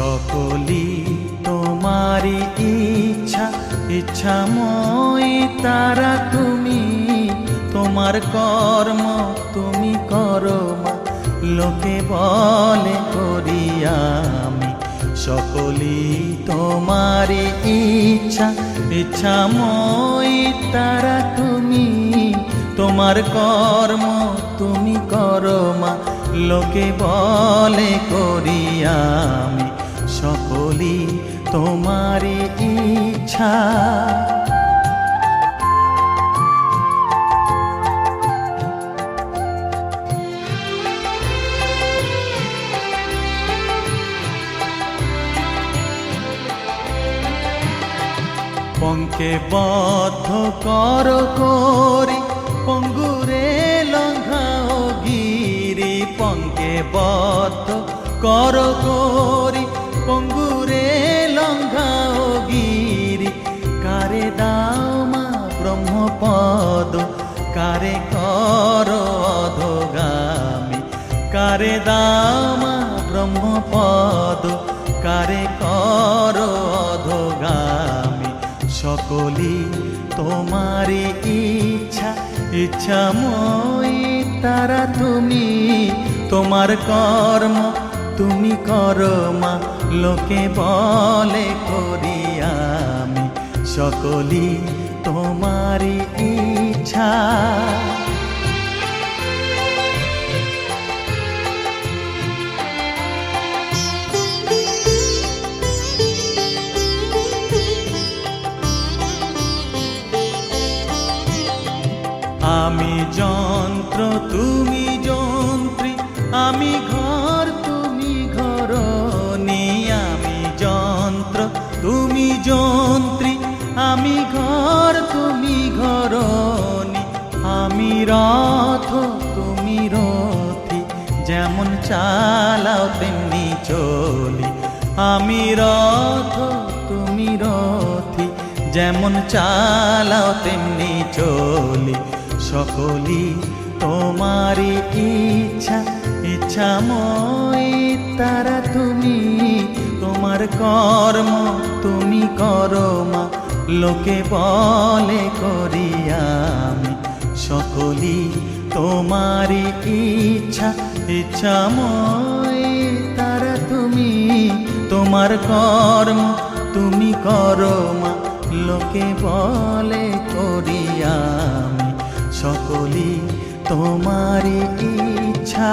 সকলি তোমারি ইচ্ছা, ইচ্ছাময় তারা তুমি। তোমার কর্ম তুমি করো মা, লোকে বলে করি আমি। সকলি তোমারি ইচ্ছা, ইচ্ছাময় তারা তুমি। তোমার কর্ম তুমি করো মা, লোকে বলে করি আমি। সকলি তোমারি ইচ্ছা। পঙ্কে বদ্ধ কর করি, পঙ্গুরে লঙ্ঘাও গিরি। পঙ্কে বদ্ধ কর করি, পঙ্গুরে লঙ্ঘাও গিরি। কারে দাও মা ব্রহ্মপদ, কারে কর অধোগামী। কারে দাও মা ব্রহ্মপদ, কারে কর অধোগামী। সকলি তোমারি ইচ্ছা, ইচ্ছাময় তারা তুমি। তোমার কর্ম তুমি করো মা, লোকে বলে করি আমি। সকলি তোমারি ইচ্ছা। আমি যন্ত্র তুমি যন্ত্রী, আমি ঘর তুমি ঘরণী। আমি যন্ত্র তুমি যন্ত্রী, আমি ঘর তুমি ঘরণী। আমি রথ তুমি রথী, যেমন চালাও তেমনি চলি। আমি রথ তুমি রথী, যেমন চালাও তেমনি চলি। সকলি তোমারি ইচ্ছা, ইচ্ছাময় তারা তুমি। তোমার কর্ম তুমি করো মা, লোকে বলে করি আমি। সকলি তোমারি ইচ্ছা, ইচ্ছাময় তারা তুমি। তোমার কর্ম তুমি করো মা, লোকে বলে করি আমি। সকলি তোমারি ইচ্ছা।